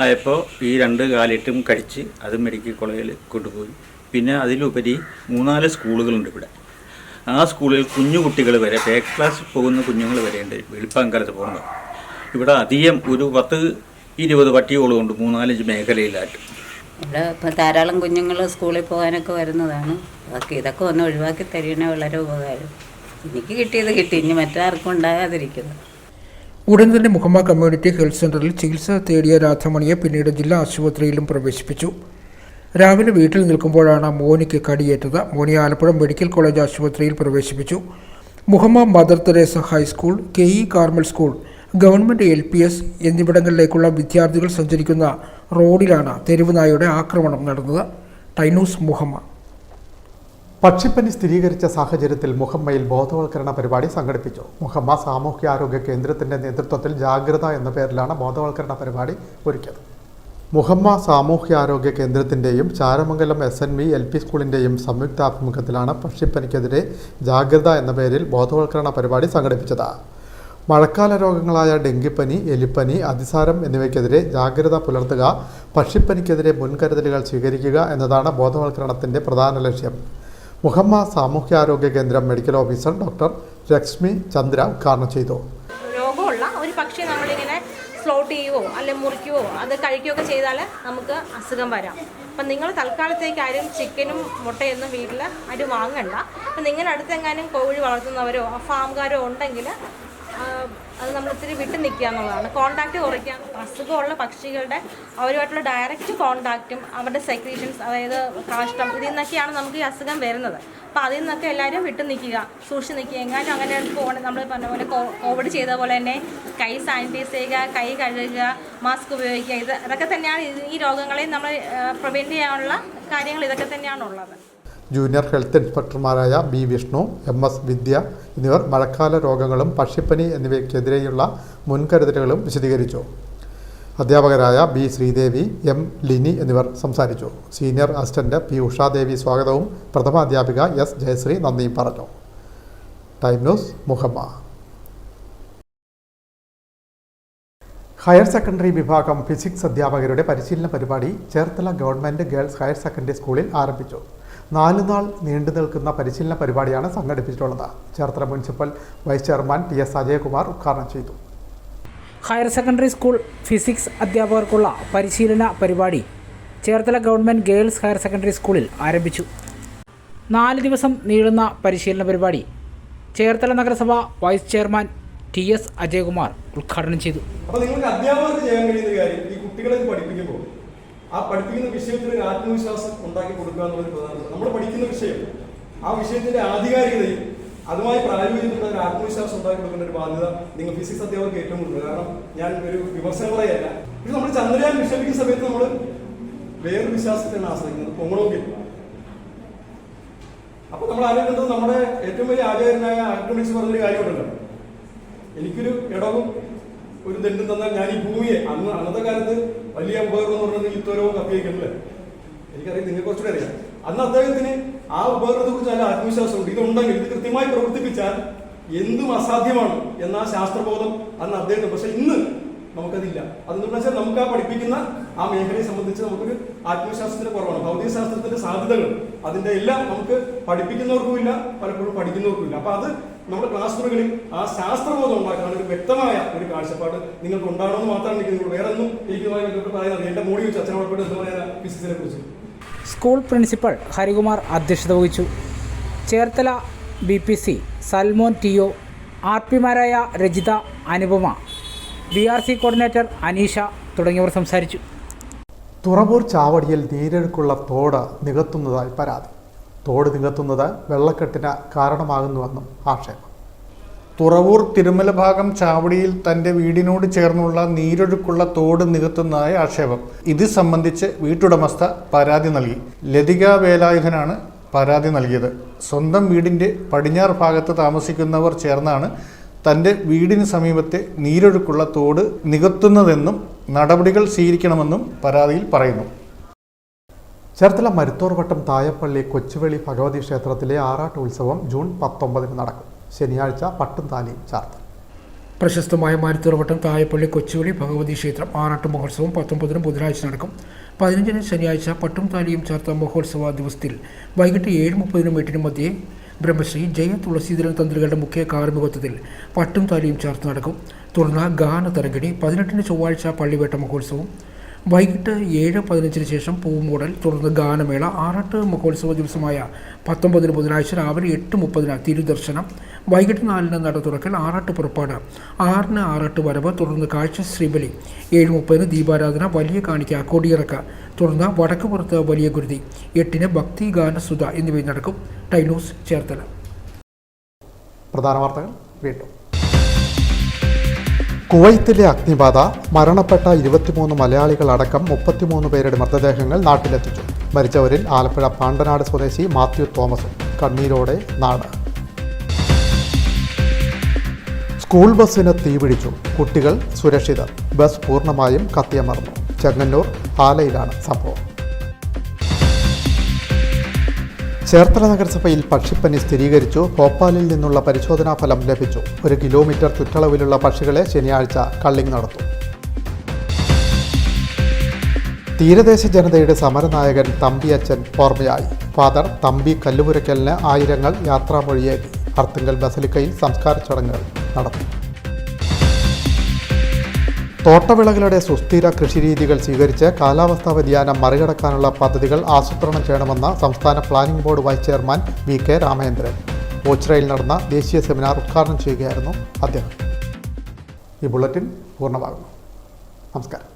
ആയപ്പോൾ ഈ 2 കാലിട്ടും കടിച്ച് അത് മെഡിക്കൽ കോളേജിൽ കൊണ്ടുപോയി. പിന്നെ അതിലുപരി 3-4 സ്കൂളുകളുണ്ട് ഇവിടെ. ആ സ്കൂളിൽ കുഞ്ഞു കുട്ടികൾ വരെ, ബാക്ക് ക്ലാസ്സിൽ പോകുന്ന കുഞ്ഞുങ്ങൾ വരെ ഉണ്ട് വെളുപ്പാങ്കാലത്ത് പോകുന്നത്. ഇവിടെ അധികം ഒരു 10-20 പട്ടികളുണ്ട് 3-4 മേഖലയിലായിട്ട്. ഇവിടെ ഇപ്പം ധാരാളം കുഞ്ഞുങ്ങൾ സ്കൂളിൽ പോകാനൊക്കെ വരുന്നതാണ്. ഇതൊക്കെ ഒന്ന് ഒഴിവാക്കി തരുന്നേ വളരെ ഉപകാരം. എനിക്ക് കിട്ടിയത് കിട്ടി, ഇനി മറ്റാർക്കും ഉണ്ടാകാതിരിക്കുന്നു. ഉടൻ തന്നെ മുഹമ്മ കമ്മ്യൂണിറ്റി ഹെൽത്ത് സെൻ്ററിൽ ചികിത്സ തേടിയ രാധാമണിയെ പിന്നീട് ജില്ലാ ആശുപത്രിയിലും പ്രവേശിപ്പിച്ചു. രാവിലെ വീട്ടിൽ നിൽക്കുമ്പോഴാണ് മോനിക്ക് കടിയേറ്റത്. മോനി ആലപ്പുഴ മെഡിക്കൽ കോളേജ് ആശുപത്രിയിൽ പ്രവേശിപ്പിച്ചു. Muhamma Mother Teresa high school, KE Carmel school, government LPS എന്നിവിടങ്ങളിലേക്കുള്ള വിദ്യാർത്ഥികൾ സഞ്ചരിക്കുന്ന റോഡിലാണ് തെരുവ് നായയുടെ ആക്രമണം നടന്നത്. Time news, Muhamma. പക്ഷിപ്പനി സ്ഥിരീകരിച്ച സാഹചര്യത്തിൽ മുഹമ്മയിൽ ബോധവൽക്കരണ പരിപാടി സംഘടിപ്പിച്ചു. മുഹമ്മ സാമൂഹ്യാരോഗ്യ കേന്ദ്രത്തിൻ്റെ നേതൃത്വത്തിൽ ജാഗ്രത എന്ന പേരിലാണ് ബോധവൽക്കരണ പരിപാടി ഒരുക്കിയത്. മുഹമ്മ സാമൂഹ്യാരോഗ്യ കേന്ദ്രത്തിൻ്റെയും ചാരമംഗലം SNV LP സ്കൂളിൻ്റെയും സംയുക്താഭിമുഖ്യത്തിലാണ് പക്ഷിപ്പനിക്കെതിരെ ജാഗ്രത എന്ന പേരിൽ ബോധവൽക്കരണ പരിപാടി സംഘടിപ്പിച്ചത്. മഴക്കാല രോഗങ്ങളായ ഡെങ്കിപ്പനി, എലിപ്പനി, അതിസാരം എന്നിവയ്ക്കെതിരെ ജാഗ്രത പുലർത്തുക, പക്ഷിപ്പനിക്കെതിരെ മുൻകരുതലുകൾ സ്വീകരിക്കുക എന്നതാണ് ബോധവൽക്കരണത്തിൻ്റെ പ്രധാന ലക്ഷ്യം. മുഹമ്മ സാമൂഹ്യാരോഗ്യ കേന്ദ്രം medical officer doctor Lakshmi Chandra ഉദ്ഘാടനം ചെയ്തു. രോഗമുള്ള ഒരു പക്ഷി നമ്മളിങ്ങനെ ഫ്ലോട്ട് ചെയ്യുവോ അല്ലെങ്കിൽ മുറിക്കുവോ അത് കഴിക്കുകയൊക്കെ ചെയ്താൽ നമുക്ക് അസുഖം വരാം. അപ്പം നിങ്ങൾ തൽക്കാലത്തേക്ക് ആരും ചിക്കനും മുട്ടയൊന്നും വീട്ടിൽ ആരും വാങ്ങണ്ട. അപ്പം നിങ്ങളുടെ അടുത്തെങ്ങാനും കോഴി വളർത്തുന്നവരോ ഫാംകാരോ ഉണ്ടെങ്കിൽ അത് നമ്മൾ ഇത്തിരി വിട്ട് നിൽക്കുക എന്നുള്ളതാണ്. കോൺടാക്റ്റ് കുറയ്ക്കുക. അസുഖമുള്ള പക്ഷികളുടെ അവരുമായിട്ടുള്ള ഡയറക്റ്റ് കോൺടാക്റ്റും അവരുടെ സെക്രീഷൻസ്, അതായത് കാഷ്ടം, ഇതിൽ നിന്നൊക്കെയാണ് നമുക്ക് ഈ അസുഖം വരുന്നത്. അപ്പോൾ അതിൽ നിന്നൊക്കെ എല്ലാവരും വിട്ട് നിൽക്കുക, സൂക്ഷിച്ച് നിൽക്കുക. എങ്ങാനും അങ്ങനെ നമ്മൾ പറഞ്ഞ പോലെ കോവിഡ് ചെയ്ത പോലെ തന്നെ കൈ സാനിറ്റൈസ് ചെയ്യുക, കൈ കഴുകുക, മാസ്ക് ഉപയോഗിക്കുക. ഇതൊക്കെ തന്നെയാണ് ഈ രോഗങ്ങളെ നമ്മൾ പ്രിവെൻറ്റ് ചെയ്യാനുള്ള കാര്യങ്ങൾ. ഇതൊക്കെ തന്നെയാണുള്ളത്. ജൂനിയർ ഹെൽത്ത് ഇൻസ്പെക്ടർമാരായ ബി വിഷ്ണു, MS വിദ്യ എന്നിവർ മഴക്കാല രോഗങ്ങളും പക്ഷിപ്പനി എന്നിവയ്ക്കെതിരെയുള്ള മുൻകരുതലുകളും വിശദീകരിച്ചു. അധ്യാപകരായ ബി ശ്രീദേവി, M ലിനി എന്നിവർ സംസാരിച്ചു. സീനിയർ അസിസ്റ്റന്റ് P ഉഷാദേവി സ്വാഗതവും പ്രഥമ അധ്യാപിക S ജയശ്രീ നന്ദിയും പറഞ്ഞു. Time news, Muhamma. Higher secondary വിഭാഗം ഫിസിക്സ് അധ്യാപകരുടെ പരിശീലന പരിപാടി Cherthala government girls higher secondary സ്കൂളിൽ ആരംഭിച്ചു. 4 നാൾ നീണ്ടു നിൽക്കുന്ന പരിശീലന പരിപാടിയാണ് സംഘടിപ്പിച്ചിട്ടുള്ളത്. Cherthala municipal vice chairman TS Ajayakumar ഉദ്ഘാടനം ചെയ്തു. ഹയർ സെക്കൻഡറി സ്കൂൾ ഫിസിക്സ് അധ്യാപകർക്കുള്ള പരിശീലന പരിപാടി Cherthala government girls higher secondary സ്കൂളിൽ ആരംഭിച്ചു. 4 ദിവസം നീളുന്ന പരിശീലന പരിപാടി ചേർത്തല നഗരസഭ വൈസ് ചെയർമാൻ TS അജയകുമാർ ഉദ്ഘാടനം ചെയ്തു. അപ്പോൾ നിങ്ങൾക്ക് അധ്യാപകർക്ക് ചെയ്യാൻ കഴിയുന്ന കാര്യം, ഈ കുട്ടികളെ പഠിപ്പിക്കുമ്പോൾ ആ പഠിപ്പിക്കുന്ന വിഷയത്തിൽ ഒരു ആത്മവിശ്വാസം ഉണ്ടാക്കി കൊടുക്കുക എന്നുള്ളത് പ്രധാനമാണ്. നമ്മൾ പഠിക്കുന്ന വിഷയം, ആ വിഷയത്തിന്റെ ആധികാരികതയും അതുമായി പ്രായോഗികമായ ഒരു ആത്മവിശ്വാസം ഉണ്ടാക്കി കൊടുക്കേണ്ട ഒരു ബാധ്യത നിങ്ങൾ ഫിസിക്സ് അധ്യാപകർക്ക് ഏറ്റവും കൂടുതൽ. കാരണം ഞാൻ ഒരു വിമർശനം പറയല്ല, പക്ഷെ നമ്മൾ ചന്ദ്രയാൻ വിക്ഷേപിക്കുന്ന സമയത്ത് നമ്മൾ വേറൊരു വിശ്വാസത്തെയാണ് ആശ്രയിക്കുന്നത്, പൊങ്ങണമെങ്കിൽ. അപ്പൊ നമ്മൾ ആലോചിക്കേണ്ടത് നമ്മുടെ ഏറ്റവും വലിയ ആചാര്യനായ ആർക്കിമിഡീസ് പറഞ്ഞൊരു കാര്യമുണ്ടല്ലോ, എനിക്കൊരു ഇടവും ഒരു ദണ്ഡും തന്നാൽ ഞാൻ ഈ ഭൂമിയെ, അന്നത്തെ കാലത്ത് വലിയ ഉപകരണം എന്ന് പറയുന്നത് യുദ്ധരവും കപ്പിയൊക്കെയല്ലേ, എനിക്കറിയാം, നിങ്ങൾക്ക് കുറച്ചുകൂടെ അറിയാം. അന്ന് അദ്ദേഹത്തിന് ആ ഉപകരണത്തെ കുറിച്ച് നല്ല ആത്മവിശ്വാസമുണ്ട്. ഇതുണ്ടെങ്കിൽ, ഇത് കൃത്യമായി പ്രവർത്തിപ്പിച്ചാൽ എന്തും അസാധ്യമാണ് എന്ന ആ ശാസ്ത്രബോധം അന്ന് അദ്ദേഹത്തിന്. പക്ഷെ ഇന്ന് നമുക്കതില്ല. അതെന്ന് വെച്ചാൽ നമുക്ക് ആ പഠിപ്പിക്കുന്ന ആ മേഖലയെ സംബന്ധിച്ച് നമുക്കൊരു ആത്മവിശ്വാസത്തിന്റെ കുറവാണ്. ഭൗതിക ശാസ്ത്രത്തിന്റെ സാധ്യതകൾ അതിന്റെ എല്ലാം നമുക്ക് പഠിപ്പിക്കുന്നവർക്കും ഇല്ല, പലപ്പോഴും പഠിക്കുന്നവർക്കും ഇല്ല. അപ്പൊ അത് നമ്മുടെ ക്ലാസ് മുറികളിൽ ആ ശാസ്ത്രബോധം ഉണ്ടാക്കാൻ ഒരു വ്യക്തമായ ഒരു കാഴ്ചപ്പാട് നിങ്ങൾക്ക് ഉണ്ടാകണമെന്ന് മാത്രമാണ് എനിക്ക് വേറെ ഒന്നും എനിക്ക് പറയുന്നത്. എന്റെ മോടി വെച്ച് അച്ഛനോട് എന്താ പറയാ ഫിസിക്സിനെ കുറിച്ച്. സ്കൂൾ പ്രിൻസിപ്പൽ ഹരികുമാർ അധ്യക്ഷത വഹിച്ചു. ചേർത്തല BPC സൽമോൻ TO, RPമാരായ രജിത, അനുപമ, BRC കോർഡിനേറ്റർ അനീഷ തുടങ്ങിയവർ സംസാരിച്ചു. തുറവൂർ ചാവടിയിൽ നീരൊഴുക്കുള്ള തോട് നികത്തുന്നതായി പരാതി. തോട് നികത്തുന്നത് വെള്ളക്കെട്ടിന് കാരണമാകുന്നുവെന്നും ആക്ഷേപം. തുറവൂർ തിരുമല ഭാഗം ചാവടിയിൽ തൻ്റെ വീടിനോട് ചേർന്നുള്ള നീരൊഴുക്കുള്ള തോട് നികത്തുന്നതായി ആക്ഷേപം. ഇത് സംബന്ധിച്ച് വീട്ടുടമസ്ഥ പരാതി നൽകി. ലതിക വേലായുധനാണ് പരാതി നൽകിയത്. സ്വന്തം വീടിൻ്റെ പടിഞ്ഞാറ് ഭാഗത്ത് താമസിക്കുന്നവർ ചേർന്നാണ് തൻ്റെ വീടിന് സമീപത്തെ നീരൊഴുക്കുള്ള തോട് നികത്തുന്നതെന്നും നടപടികൾ സ്വീകരിക്കണമെന്നും പരാതിയിൽ പറയുന്നു. ചേർത്തല മരുത്തോർവട്ടം തായപ്പള്ളി കൊച്ചുവേളി ഭഗവതി ക്ഷേത്രത്തിലെ ആറാട്ട് ഉത്സവം ജൂൺ 19 നടക്കും. ശനിയാഴ്ച പട്ടും താലിയും ചാർത്തും. പ്രശസ്തമായ മരുത്തോർവട്ടം തായപ്പള്ളി കൊച്ചുവേളി ഭഗവതി ക്ഷേത്രം ആറാട്ട് മഹോത്സവം 19 ബുധനാഴ്ച നടക്കും. 15 ശനിയാഴ്ച പട്ടും താലിയും ചാർത്ത മഹോത്സവ ദിവസത്തിൽ വൈകിട്ട് 7:30 8 മധ്യേ ബ്രഹ്മശ്രീ ജയ തുളസീധരൻ തന്ത്രികളുടെ മുഖ്യ കാർമ്മികത്വത്തിൽ പട്ടും താലിയും ചാർത്ത് നടക്കും. തുടർന്ന് ഗാനതരംഗിണി. 18 ചൊവ്വാഴ്ച പള്ളിവേട്ട മഹോത്സവം. വൈകിട്ട് 7:15 ശേഷം പൂമൂടൽ. തുടർന്ന് ഗാനമേള. ആറാട്ട് മഹോത്സവ ദിവസമായ 19 ബുധനാഴ്ച രാവിലെ 8:30 തിരുദർശനം. വൈകിട്ട് 4 നട തുറക്കൽ. ആറാട്ട് പുറപ്പാട്. 6 ആറാട്ട് വരവ്. തുടർന്ന് കാഴ്ച ശ്രീബലി. 7:30 ദീപാരാധന, വലിയ കാണിക്ക, കൊടിയിറക്ക. തുടർന്ന് വടക്കുപുറത്ത് വലിയ ഗുരുതി. 8 ഭക്തി ഗാനസുധ എന്നിവ നടക്കും. Time news, Cherthala. പ്രധാന വാർത്തകൾ വീണ്ടും. കുവൈത്തിലെ അഗ്നിബാധ. മരണപ്പെട്ട 23 മലയാളികളടക്കം 33 പേരുടെ മൃതദേഹങ്ങൾ നാട്ടിലെത്തിച്ചു. മരിച്ചവരിൽ ആലപ്പുഴ പാണ്ടനാട് സ്വദേശി മാത്യു തോമസും. കണ്ണീരോടെ നാട്. സ്കൂൾ ബസ്സിന് തീപിടിച്ചു. കുട്ടികൾ സുരക്ഷിതർ. ബസ് പൂർണ്ണമായും കത്തിയമർന്നു. ചെങ്ങന്നൂർ ആലയിലാണ് സംഭവം. ചേർത്തല നഗരസഭയിൽ പക്ഷിപ്പനി സ്ഥിരീകരിച്ചു. ഭോപ്പാലിൽ നിന്നുള്ള പരിശോധനാ ഫലം ലഭിച്ചു. 1 കിലോമീറ്റർ ചുറ്റളവിലുള്ള പക്ഷികളെ ശനിയാഴ്ച കള്ളിങ് നടത്തും. തീരദേശ ജനതയുടെ സമരനായകൻ തമ്പി അച്ഛൻ ഓർമ്മയായി. ഫാദർ തമ്പി കല്ലുപുരയ്ക്കലിന് ആയിരങ്ങൾ യാത്രാമൊഴിയേകി. അർത്തുങ്കൽ ബസലിക്കയിൽ സംസ്കാര ചടങ്ങുകൾ നടന്നു. തോട്ടവിളകളുടെ സുസ്ഥിര കൃഷിരീതികൾ സ്വീകരിച്ച് കാലാവസ്ഥാ വ്യതിയാനം മറികടക്കാനുള്ള പദ്ധതികൾ ആസൂത്രണം ചെയ്യണമെന്ന് സംസ്ഥാന planning board vice chairman VK Ramendran ഓച്ചിറയിൽ നടന്ന ദേശീയ സെമിനാർ ഉദ്ഘാടനം ചെയ്യുകയായിരുന്നു അദ്ദേഹം. ഈ ബുള്ളറ്റിൻ പൂർണ്ണമാകുന്നു. നമസ്കാരം.